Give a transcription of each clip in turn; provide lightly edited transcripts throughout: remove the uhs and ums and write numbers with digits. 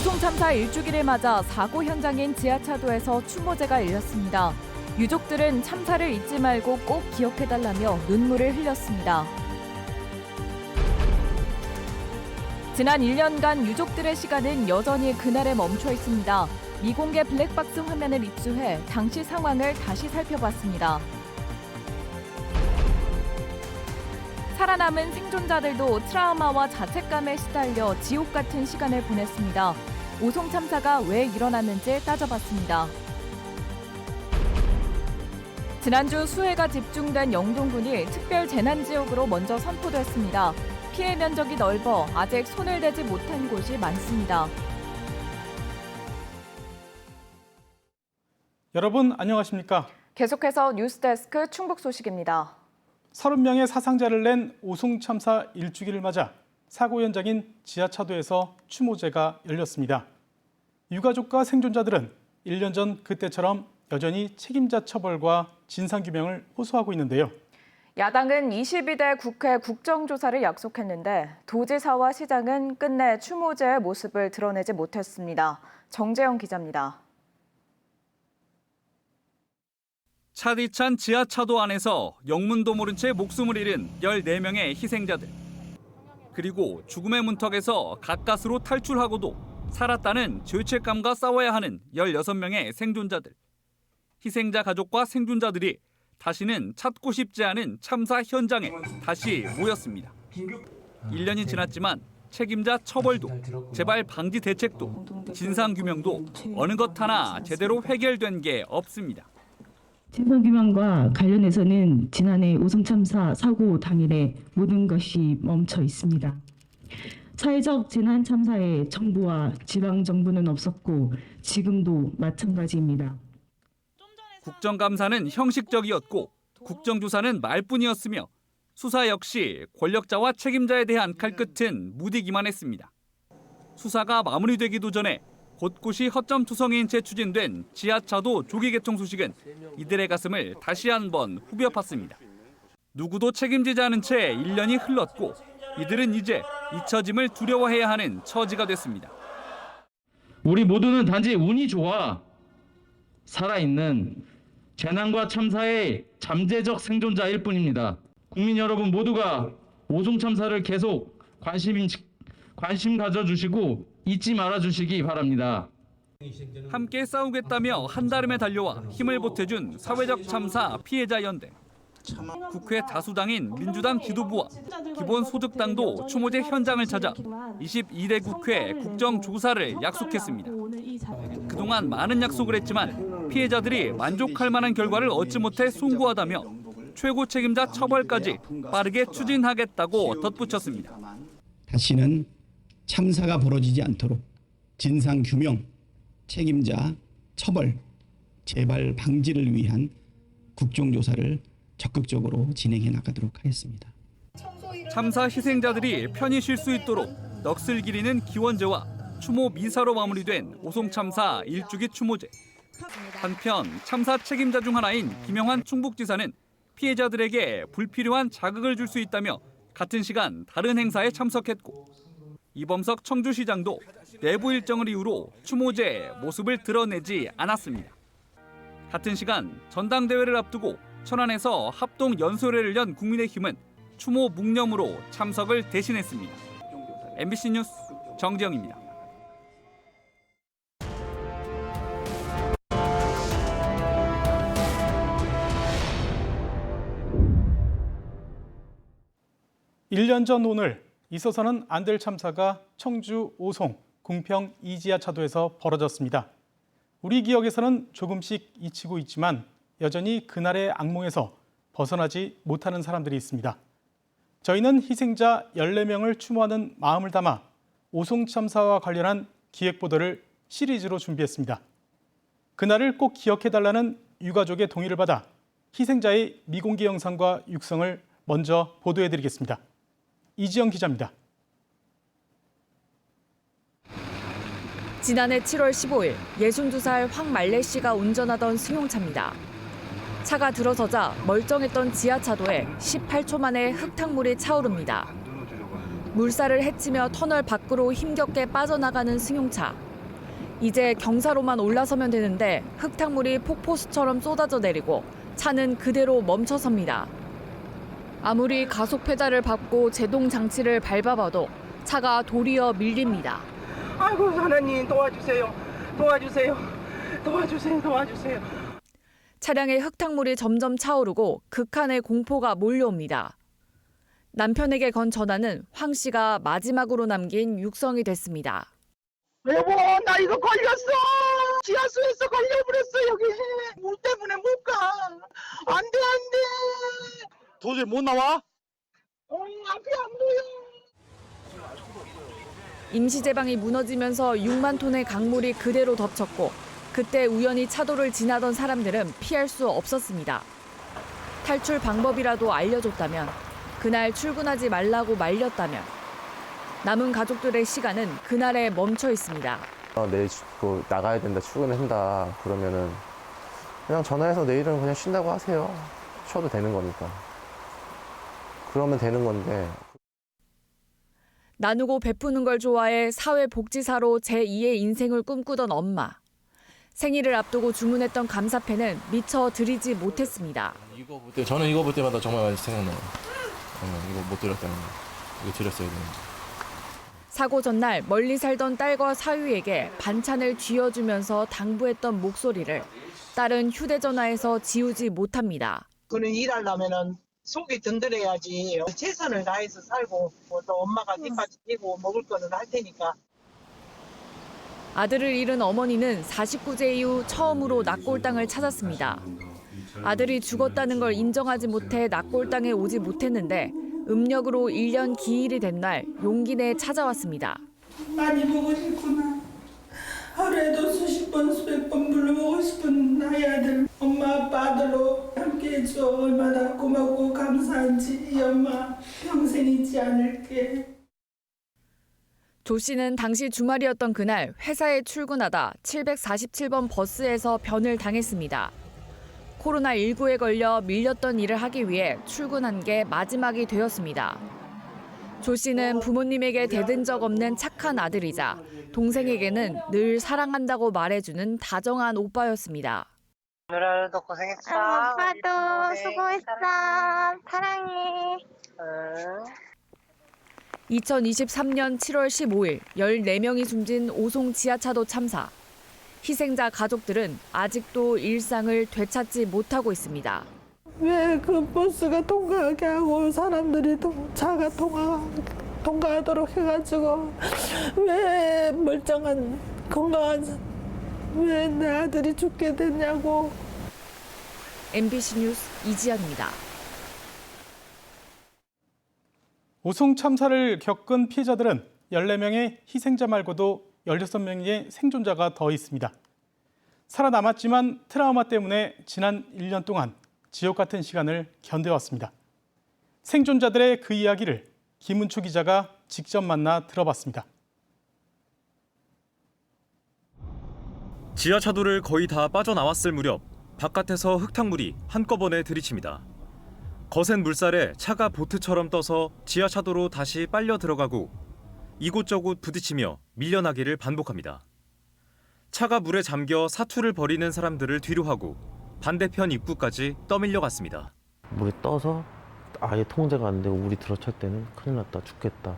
오송 참사 1주기를 맞아 사고 현장인 지하차도에서 추모제가 열렸습니다. 유족들은 참사를 잊지 말고 꼭 기억해달라며 눈물을 흘렸습니다. 지난 1년간 유족들의 시간은 여전히 그날에 멈춰 있습니다. 미공개 블랙박스 화면을 입수해 당시 상황을 다시 살펴봤습니다. 살아남은 생존자들도 트라우마와 자책감에 시달려 지옥 같은 시간을 보냈습니다. 오송 참사가 왜 일어났는지 따져봤습니다. 지난주 수해가 집중된 영동군이 특별 재난지역으로 먼저 선포됐습니다. 피해 면적이 넓어 아직 손을 대지 못한 곳이 많습니다. 여러분 안녕하십니까? 계속해서 뉴스데스크 충북 소식입니다. 30명의 사상자를 낸 오송 참사 1주기를 맞아 사고 현장인 지하차도에서 추모제가 열렸습니다. 유가족과 생존자들은 1년 전 그때처럼 여전히 책임자 처벌과 진상규명을 호소하고 있는데요. 야당은 22대 국회 국정조사를 약속했는데 도지사와 시장은 끝내 추모제의 모습을 드러내지 못했습니다. 정재영 기자입니다. 차디 찬 지하차도 안에서 영문도 모른 채 목숨을 잃은 14명의 희생자들. 그리고 죽음의 문턱에서 가까스로 탈출하고도 살았다는 죄책감과 싸워야 하는 16명의 생존자들. 희생자 가족과 생존자들이 다시는 찾고 싶지 않은 참사 현장에 다시 모였습니다. 1년이 지났지만 책임자 처벌도, 재발 방지 대책도, 진상규명도 어느 것 하나 제대로 해결된 게 없습니다. 진상규명과 관련해서는 지난해 오송 참사 사고 당일에 모든 것이 멈춰 있습니다. 사회적 재난 참사에 정부와 지방 정부는 없었고 지금도 마찬가지입니다. 국정감사는 형식적이었고 국정조사는 말뿐이었으며 수사 역시 권력자와 책임자에 대한 칼끝은 무디기만 했습니다. 수사가 마무리되기도 전에 곳곳이 허점투성이인 채 추진된 지하차도 조기 개통 소식은 이들의 가슴을 다시 한번 후벼 팠습니다. 누구도 책임지지 않은 채 1년이 흘렀고 이들은 이제 잊혀짐을 두려워해야 하는 처지가 됐습니다. 우리 모두는 단지 운이 좋아 살아있는 재난과 참사의 잠재적 생존자일 뿐입니다. 국민 여러분 모두가 오송 참사를 계속 관심 가져주시고 잊지 말아주시기 바랍니다. 함께 싸우겠다며 한달음에 달려와 힘을 보태준 사회적 참사 피해자 연대. 국회 다수당인 민주당 지도부와 기본소득당도 추모제 현장을 찾아 22대 국회 국정조사를 약속했습니다. 그동안 많은 약속을 했지만 피해자들이 만족할 만한 결과를 얻지 못해 송구하다며 최고 책임자 처벌까지 빠르게 추진하겠다고 덧붙였습니다. 다시는 참사가 벌어지지 않도록 진상규명, 책임자 처벌, 재발 방지를 위한 국정조사를 적극적으로 진행해 나가도록 하겠습니다. 참사 희생자들이 편히 쉴 수 있도록 넋을 기리는 기원제와 추모 미사로 마무리된 오송 참사 1주기 추모제. 한편 참사 책임자 중 하나인 김영환 충북지사는 피해자들에게 불필요한 자극을 줄 수 있다며 같은 시간 다른 행사에 참석했고 이범석 청주시장도 내부 일정을 이유로 추모제 모습을 드러내지 않았습니다. 같은 시간 전당대회를 앞두고 천안에서 합동 연설회를 연 국민의힘은 추모 묵념으로 참석을 대신했습니다. MBC 뉴스 정재영입니다. (1년) 전 오늘 있어서는 안 될 참사가 청주 오송 궁평 이지하차도에서 벌어졌습니다. 우리 기억에서는 조금씩 잊히고 있지만 여전히 그날의 악몽에서 벗어나지 못하는 사람들이 있습니다. 저희는 희생자 14명을 추모하는 마음을 담아 오송 참사와 관련한 기획보도를 시리즈로 준비했습니다. 그날을 꼭 기억해달라는 유가족의 동의를 받아 희생자의 미공개 영상과 육성을 먼저 보도해드리겠습니다. 이지영 기자입니다. 지난해 7월 15일 62살 황말레 씨가 운전하던 승용차입니다. 차가 들어서자 멀쩡했던 지하차도에 18초 만에 흙탕물이 차오릅니다. 물살을 헤치며 터널 밖으로 힘겹게 빠져나가는 승용차. 이제 경사로만 올라서면 되는데 흙탕물이 폭포수처럼 쏟아져 내리고 차는 그대로 멈춰섭니다. 아무리 가속 페달을 밟고 제동 장치를 밟아봐도 차가 도리어 밀립니다. 아이고 하나님 도와주세요. 도와주세요. 도와주세요. 도와주세요. 차량의 흙탕물이 점점 차오르고 극한의 공포가 몰려옵니다. 남편에게 건 전화는 황 씨가 마지막으로 남긴 육성이 됐습니다. 여보 나 이거 걸렸어. 지하수에서 걸려버렸어. 여기 물 때문에 못 가. 안돼. 도저히 못 나와? 앞이 안 보여. 임시제방이 무너지면서 6만 톤의 강물이 그대로 덮쳤고 그때 우연히 차도를 지나던 사람들은 피할 수 없었습니다. 탈출 방법이라도 알려줬다면, 그날 출근하지 말라고 말렸다면 남은 가족들의 시간은 그날에 멈춰 있습니다. 내일 나가야 된다, 출근한다 그러면은 그냥 전화해서 내일은 그냥 쉰다고 하세요. 쉬어도 되는 거니까. 그러면 되는 건데. 나누고 베푸는 걸 좋아해 사회복지사로 제2의 인생을 꿈꾸던 엄마. 생일을 앞두고 주문했던 감사패는 미처 드리지 못했습니다. 저는 이거 볼 때마다 정말 많이 생각나요. 이거 못 드렸다는 거. 이거 드렸어야 되는데. 사고 전날 멀리 살던 딸과 사위에게 반찬을 쥐어주면서 당부했던 목소리를 딸은 휴대전화에서 지우지 못합니다. 그는 일하려면은 속이 든든해야지. 최선을 다해서 살고 또 엄마가 뒷받침 되고 먹을 거는 할 테니까. 아들을 잃은 어머니는 49제 이후 처음으로 낙골당을 찾았습니다. 아들이 죽었다는 걸 인정하지 못해 낙골당에 오지 못했는데 음력으로 1년 기일이 된 날 용기 내 찾아왔습니다. 많이 보고 싶구나. 하루에도 수십 번 수백 번 불러보고 싶은 나의 아들. 엄마 아빠 아들로 함께해줘. 얼마나 고맙고 감사한지 이 엄마 평생 잊지 않을게. 조 씨는 당시 주말이었던 그날 회사에 출근하다 747번 버스에서 변을 당했습니다. 코로나19에 걸려 밀렸던 일을 하기 위해 출근한 게 마지막이 되었습니다. 조 씨는 부모님에게 대든 적 없는 착한 아들이자 동생에게는 늘 사랑한다고 말해주는 다정한 오빠였습니다. 누나도 고생했어. 오빠도 수고했어. 사랑해. 2023년 7월 15일 14명이 숨진 오송 지하차도 참사. 희생자 가족들은 아직도 일상을 되찾지 못하고 있습니다. 왜 그 버스가 통과하게 하고 사람들이 차가 통과하도록 해가지고 왜 멀쩡한 건강한 왜 내 아들이 죽게 됐냐고. MBC 뉴스 이지연입니다. 오송 참사를 겪은 피해자들은 14명의 희생자 말고도 16명의 생존자가 더 있습니다. 살아남았지만 트라우마 때문에 지난 1년 동안 지옥 같은 시간을 견뎌왔습니다. 생존자들의 그 이야기를 김은초 기자가 직접 만나 들어봤습니다. 지하차도를 거의 다 빠져나왔을 무렵 바깥에서 흙탕물이 한꺼번에 들이칩니다. 거센 물살에 차가 보트처럼 떠서 지하차도로 다시 빨려 들어가고 이곳저곳 부딪히며 밀려나기를 반복합니다. 차가 물에 잠겨 사투를 벌이는 사람들을 뒤로하고 반대편 입구까지 떠밀려 갔습니다. 물이 떠서 아예 통제가 안 되고 물이 들어찰 때는 큰일 났다, 죽겠다.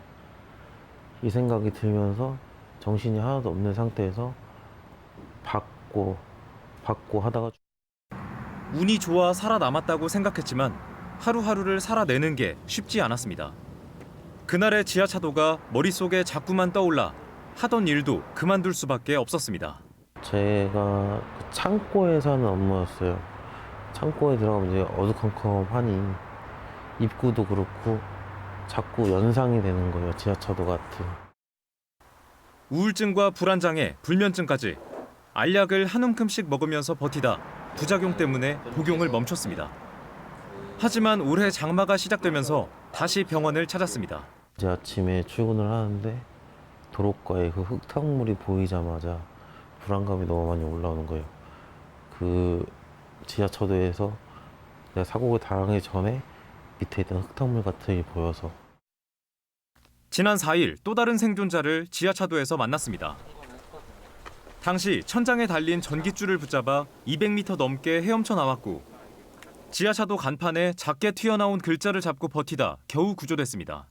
이 생각이 들면서 정신이 하나도 없는 상태에서 받고 하다가 운이 좋아 살아남았다고 생각했지만 하루하루를 살아내는 게 쉽지 않았습니다. 그날의 지하차도가 머릿속에 자꾸만 떠올라 하던 일도 그만둘 수밖에 없었습니다. 제가 창고에서 하는 업무였어요. 창고에 들어가면 이제 어두컴컴하니 입구도 그렇고 자꾸 연상이 되는 거예요. 지하차도 같은. 우울증과 불안장애, 불면증까지 알약을 한 움큼씩 먹으면서 버티다 부작용 때문에 복용을 멈췄습니다. 하지만 올해 장마가 시작되면서 다시 병원을 찾았습니다. 이제 아침에 출근을 하는데 도로가에 그 흙탕물이 보이자마자 불안감이 너무 많이 올라오는 거예요. 그 지하차도에서 내가 사고를 당하기 전에 밑에 있던 흙탕물 같은 게 보여서. 지난 4일 또 다른 생존자를 지하차도에서 만났습니다. 당시 천장에 달린 전깃줄을 붙잡아 200m 넘게 헤엄쳐 나왔고 지하차도 간판에 작게 튀어나온 글자를 잡고 버티다 겨우 구조됐습니다.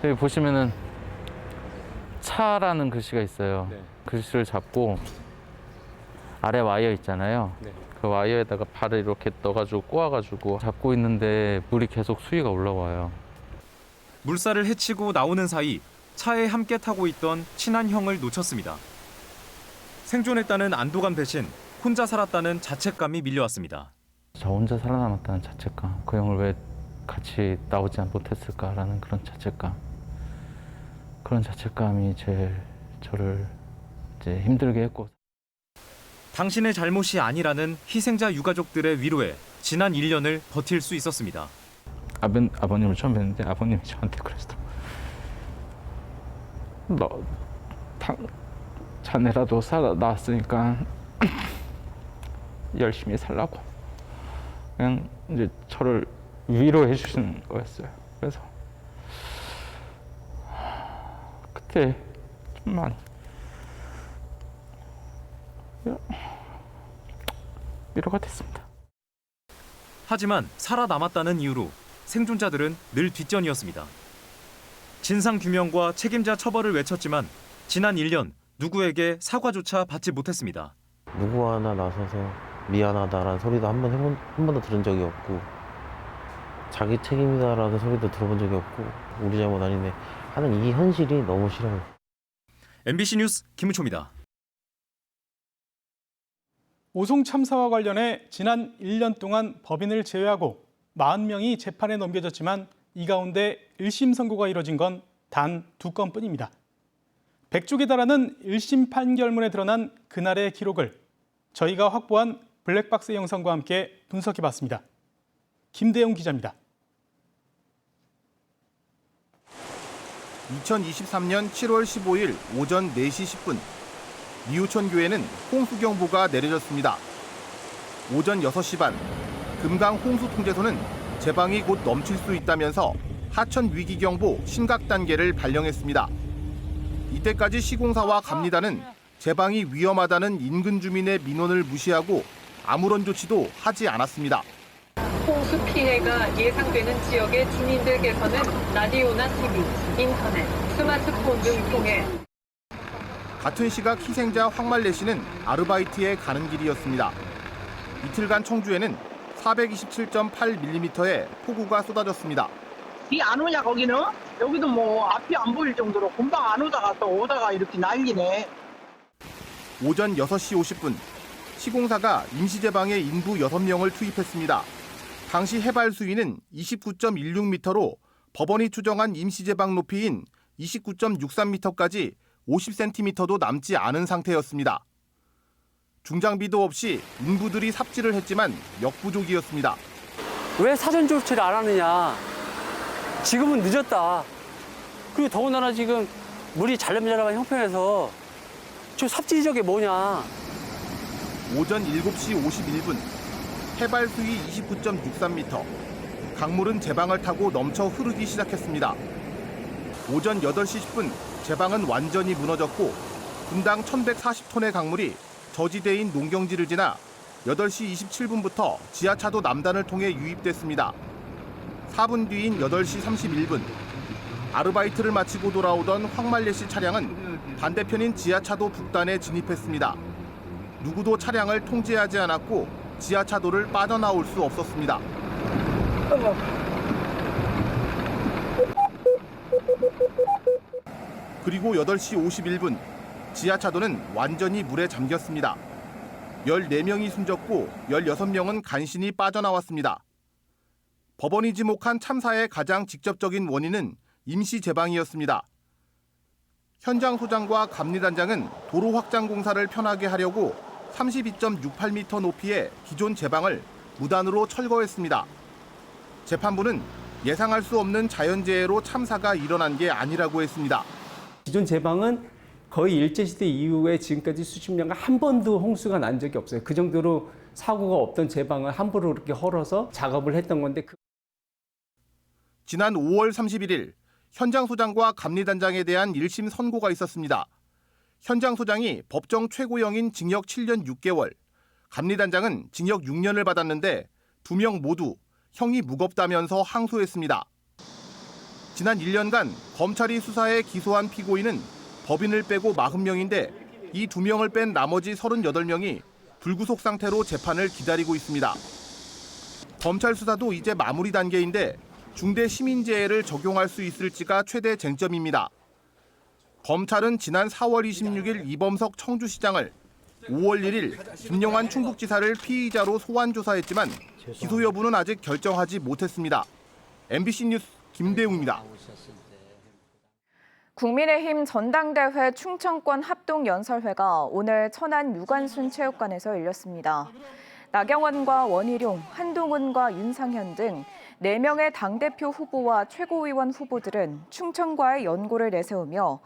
여기 보시면은 차라는 글씨가 있어요. 글씨를 잡고 아래 와이어 있잖아요. 그 와이어에다가 발을 이렇게 넣어가지고 꼬아가지고 잡고 있는데 물이 계속 수위가 올라와요. 물살을 헤치고 나오는 사이 차에 함께 타고 있던 친한 형을 놓쳤습니다. 생존했다는 안도감 대신 혼자 살았다는 자책감이 밀려왔습니다. 저 혼자 살아남았다는 자책감, 그 형을 왜 같이 나오지 못했을까라는 그런 자책감이 제일 저를 이제 힘들게 했고. 당신의 잘못이 아니라는 희생자 유가족들의 위로에 지난 1년을 버틸 수 있었습니다. 아버님을 처음 뵀는데 아버님이 저한테 그랬어. 너 자네라도 살아났으니까 열심히 살라고 그냥 이제 저를 위로해 주시는 거였어요. 그래서 그때 좀 많이 위로가 됐습니다. 하지만 살아남았다는 이유로 생존자들은 늘 뒷전이었습니다. 진상규명과 책임자 처벌을 외쳤지만 지난 1년 누구에게 사과조차 받지 못했습니다. 누구 하나 나서서 미안하다라는 소리도 한 번도 들은 적이 없고 자기 책임이다라는 소리도 들어본 적이 없고 우리 잘못 아니네 하는 이 현실이 너무 싫어요. MBC 뉴스 김우초입니다. 오송 참사와 관련해 지난 1년 동안 법인을 제외하고 40명이 재판에 넘겨졌지만 이 가운데 1심 선고가 이뤄진 건 단 2건뿐입니다. 100쪽에 달하는 1심 판결문에 드러난 그날의 기록을 저희가 확보한 블랙박스 영상과 함께 분석해봤습니다. 김대용 기자입니다. 2023년 7월 15일 오전 4시 10분 미우천교에는 홍수경보가 내려졌습니다. 오전 6시 반 금강 홍수통제소는 제방이 곧 넘칠 수 있다면서 하천 위기경보 심각 단계를 발령했습니다. 이때까지 시공사와 감리단은 제방이 위험하다는 인근 주민의 민원을 무시하고 아무런 조치도 하지 않았습니다. 홍수 피해가 예상되는 지역의 주민들께서는 라디오나 TV, 인터넷, 스마트폰 등 통해 같은 시각 희생자 황말래 씨는 아르바이트에 가는 길이었습니다. 이틀간 청주에는 427.8mm의 폭우가 쏟아졌습니다. 비 안 오냐 거기는? 여기도 뭐 앞이 안 보일 정도로 금방 안 오다가 또 오다가 이렇게 난리네. 오전 6시 50분 시공사가 임시제방에 인부 6명을 투입했습니다. 당시 해발 수위는 29.16m로 법원이 추정한 임시제방 높이인 29.63m까지 50cm도 남지 않은 상태였습니다. 중장비도 없이 인부들이 삽질을 했지만 역부족이었습니다. 왜 사전 조치를 안 하느냐. 지금은 늦었다. 그리고 더군다나 지금 물이 잘름잘름한 형편에서 저 삽질이 저게 뭐냐. 오전 7시 51분 해발 수위 29.63m 강물은 제방을 타고 넘쳐 흐르기 시작했습니다. 오전 8시 10분 제방은 완전히 무너졌고 분당 1140톤의 강물이 저지대인 농경지를 지나 8시 27분부터 지하차도 남단을 통해 유입됐습니다. 4분 뒤인 8시 31분 아르바이트를 마치고 돌아오던 황말래 씨 차량은 반대편인 지하차도 북단에 진입했습니다. 누구도 차량을 통제하지 않았고 지하차도를 빠져나올 수 없었습니다. 그리고 8시 51분 지하차도는 완전히 물에 잠겼습니다. 14명이 숨졌고 16명은 간신히 빠져나왔습니다. 법원이 지목한 참사의 가장 직접적인 원인은 임시 제방이었습니다. 현장 소장과 감리단장은 도로 확장 공사를 편하게 하려고 32.68m 높이의 기존 제방을 무단으로 철거했습니다. 재판부는 예상할 수 없는 자연재해로 참사가 일어난 게 아니라고 했습니다. 기존 제방은 거의 일제시대 이후에 지금까지 수십 년간 한 번도 홍수가 난 적이 없어요. 그 정도로 사고가 없던 제방을 함부로 그렇게 헐어서 작업을 했던 건데. 지난 5월 31일 현장 소장과 감리단장에 대한 1심 선고가 있었습니다. 현장 소장이 법정 최고형인 징역 7년 6개월, 감리단장은 징역 6년을 받았는데 2명 모두 형이 무겁다면서 항소했습니다. 지난 1년간 검찰이 수사해 기소한 피고인은 법인을 빼고 40명인데 이 2명을 뺀 나머지 38명이 불구속 상태로 재판을 기다리고 있습니다. 검찰 수사도 이제 마무리 단계인데 중대 시민재해를 적용할 수 있을지가 최대 쟁점입니다. 검찰은 지난 4월 26일 이범석 청주시장을, 5월 1일 김영환 충북지사를 피의자로 소환 조사했지만 기소 여부는 아직 결정하지 못했습니다. MBC 뉴스 김대웅입니다. 국민의힘 전당대회 충청권 합동연설회가 오늘 천안 유관순체육관에서 열렸습니다. 나경원과 원희룡, 한동훈과 윤상현 등 4명의 당대표 후보와 최고위원 후보들은 충청과의 연고를 내세우며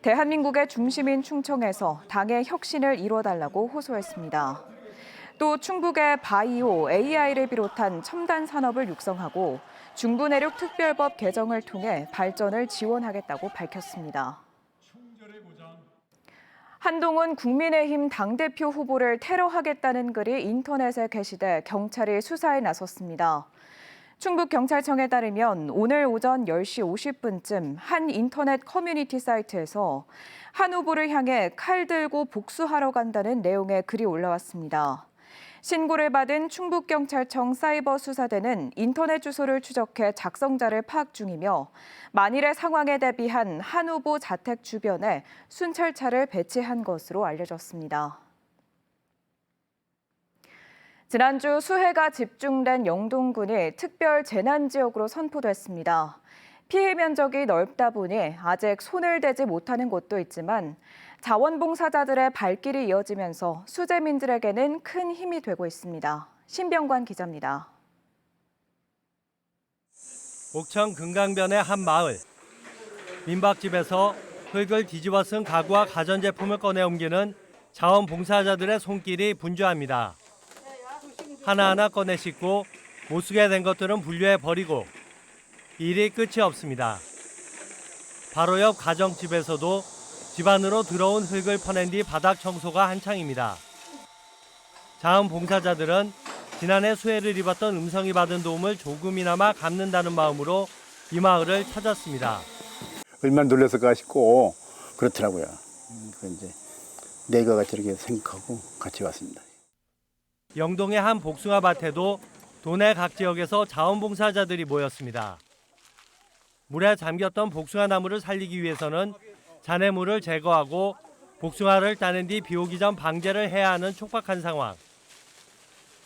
대한민국의 중심인 충청에서 당의 혁신을 이뤄달라고 호소했습니다. 또 충북의 바이오, AI를 비롯한 첨단 산업을 육성하고 중부내륙 특별법 개정을 통해 발전을 지원하겠다고 밝혔습니다. 한동훈 국민의힘 당대표 후보를 테러하겠다는 글이 인터넷에 게시돼 경찰이 수사에 나섰습니다. 충북경찰청에 따르면 오늘 오전 10시 50분쯤 한 인터넷 커뮤니티 사이트에서 한 후보를 향해 칼 들고 복수하러 간다는 내용의 글이 올라왔습니다. 신고를 받은 충북경찰청 사이버수사대는 인터넷 주소를 추적해 작성자를 파악 중이며 만일의 상황에 대비한 한 후보 자택 주변에 순찰차를 배치한 것으로 알려졌습니다. 지난주 수해가 집중된 영동군이 특별 재난지역으로 선포됐습니다. 피해 면적이 넓다 보니 아직 손을 대지 못하는 곳도 있지만 자원봉사자들의 발길이 이어지면서 수재민들에게는 큰 힘이 되고 있습니다. 신병관 기자입니다. 옥천 금강변의 한 마을. 민박집에서 흙을 뒤집어 쓴 가구와 가전제품을 꺼내 옮기는 자원봉사자들의 손길이 분주합니다. 하나하나 꺼내 싣고 못 쓰게 된 것들은 분류해 버리고 일이 끝이 없습니다. 바로 옆 가정집에서도 집 안으로 들어온 흙을 퍼낸 뒤 바닥 청소가 한창입니다. 자원봉사자들은 지난해 수해를 입었던 음성이 받은 도움을 조금이나마 갚는다는 마음으로 이 마을을 찾았습니다. 얼마나 놀랐을까 싶고 그렇더라고요. 이제 내가 같이 이렇게 생각하고 같이 왔습니다. 영동의 한 복숭아 밭에도 도내 각 지역에서 자원봉사자들이 모였습니다. 물에 잠겼던 복숭아 나무를 살리기 위해서는 잔해물을 제거하고 복숭아를 따는 뒤 비 오기 전 방제를 해야 하는 촉박한 상황.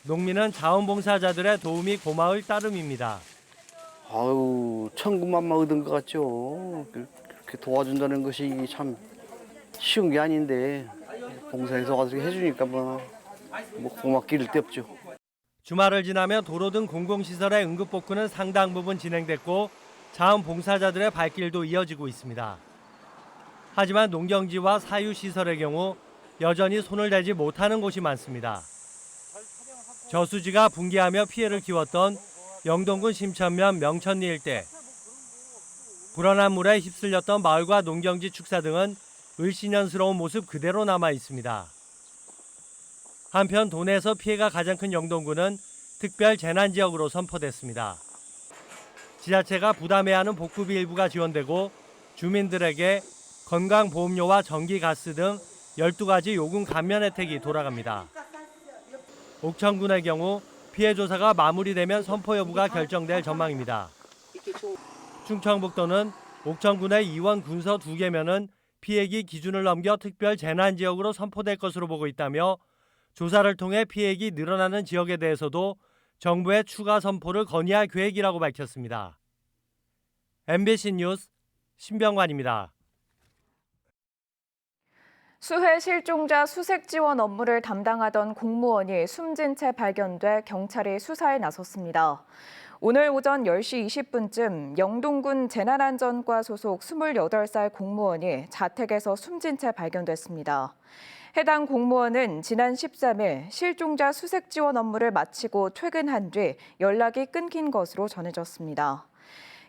농민은 자원봉사자들의 도움이 고마울 따름입니다. 아유, 천군만마 얻은 것 같죠. 그렇게 도와준다는 것이 참 쉬운 게 아닌데 봉사해서 와서 해주니까 뭐 고맙기 일데 없죠. 주말을 지나며 도로 등 공공시설의 응급복구는 상당 부분 진행됐고 자원봉사자들의 발길도 이어지고 있습니다. 하지만 농경지와 사유시설의 경우 여전히 손을 대지 못하는 곳이 많습니다. 저수지가 붕괴하며 피해를 키웠던 영동군 심천면 명천리 일대. 불어난 물에 휩쓸렸던 마을과 농경지 축사 등은 을씨년스러운 모습 그대로 남아 있습니다. 한편 도내에서 피해가 가장 큰 영동군은 특별 재난지역으로 선포됐습니다. 지자체가 부담해야 하는 복구비 일부가 지원되고 주민들에게 건강보험료와 전기, 가스 등 12가지 요금 감면 혜택이 돌아갑니다. 옥천군의 경우 피해 조사가 마무리되면 선포 여부가 결정될 전망입니다. 충청북도는 옥천군의 이원 군서 2개면은 피해액이 기준을 넘겨 특별 재난지역으로 선포될 것으로 보고 있다며 조사를 통해 피해액이 늘어나는 지역에 대해서도 정부의 추가 선포를 건의할 계획이라고 밝혔습니다. MBC 뉴스 신병관입니다. 수해 실종자 수색 지원 업무를 담당하던 공무원이 숨진 채 발견돼 경찰이 수사에 나섰습니다. 오늘 오전 10시 20분쯤 영동군 재난안전과 소속 28살 공무원이 자택에서 숨진 채 발견됐습니다. 해당 공무원은 지난 13일 실종자 수색 지원 업무를 마치고 퇴근한 뒤 연락이 끊긴 것으로 전해졌습니다.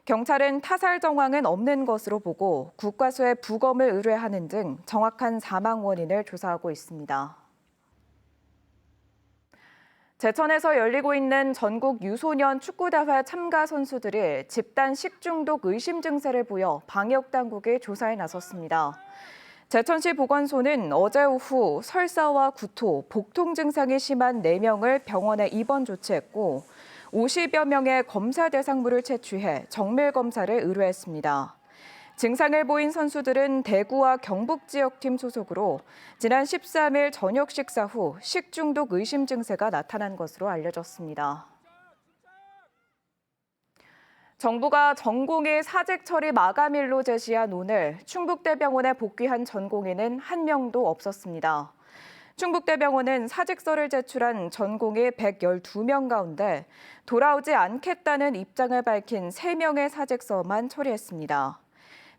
경찰은 타살 정황은 없는 것으로 보고 국과수에 부검을 의뢰하는 등 정확한 사망 원인을 조사하고 있습니다. 제천에서 열리고 있는 전국 유소년 축구대회 참가 선수들이 집단 식중독 의심 증세를 보여 방역당국이 조사에 나섰습니다. 제천시 보건소는 어제 오후 설사와 구토, 복통 증상이 심한 4명을 병원에 입원 조치했고 50여 명의 검사 대상물을 채취해 정밀 검사를 의뢰했습니다. 증상을 보인 선수들은 대구와 경북 지역팀 소속으로 지난 13일 저녁 식사 후 식중독 의심 증세가 나타난 것으로 알려졌습니다. 정부가 전공의 사직 처리 마감일로 제시한 오늘 충북대병원에 복귀한 전공의는 한 명도 없었습니다. 충북대병원은 사직서를 제출한 전공의 112명 가운데 돌아오지 않겠다는 입장을 밝힌 3명의 사직서만 처리했습니다.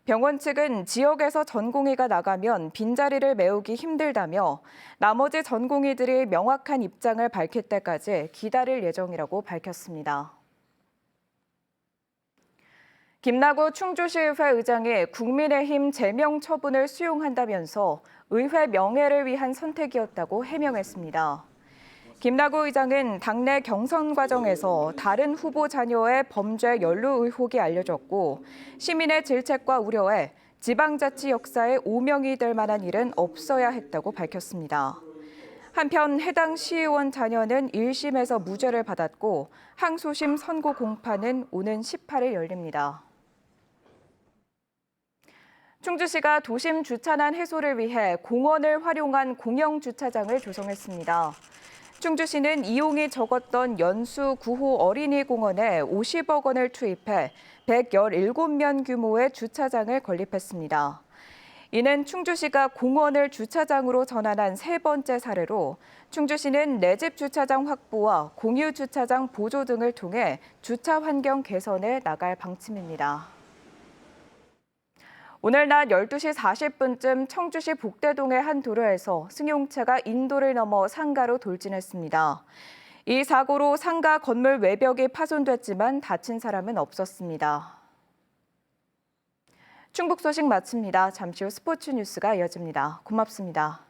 병원 측은 지역에서 전공의가 나가면 빈자리를 메우기 힘들다며 나머지 전공의들이 명확한 입장을 밝힐 때까지 기다릴 예정이라고 밝혔습니다. 김나구 충주시의회 의장이 국민의힘 제명 처분을 수용한다면서 의회 명예를 위한 선택이었다고 해명했습니다. 김나구 의장은 당내 경선 과정에서 다른 후보 자녀의 범죄 연루 의혹이 알려졌고 시민의 질책과 우려에 지방자치 역사에 오명이 될 만한 일은 없어야 했다고 밝혔습니다. 한편 해당 시의원 자녀는 1심에서 무죄를 받았고 항소심 선고 공판은 오는 18일 열립니다. 충주시가 도심 주차난 해소를 위해 공원을 활용한 공영 주차장을 조성했습니다. 충주시는 이용이 적었던 연수 9호 어린이공원에 50억 원을 투입해 117면 규모의 주차장을 건립했습니다. 이는 충주시가 공원을 주차장으로 전환한 3번째 사례로 충주시는 내 집 주차장 확보와 공유 주차장 보조 등을 통해 주차 환경 개선에 나갈 방침입니다. 오늘 낮 12시 40분쯤 청주시 복대동의 한 도로에서 승용차가 인도를 넘어 상가로 돌진했습니다. 이 사고로 상가 건물 외벽이 파손됐지만 다친 사람은 없었습니다. 충북 소식 마칩니다. 잠시 후 스포츠 뉴스가 이어집니다. 고맙습니다.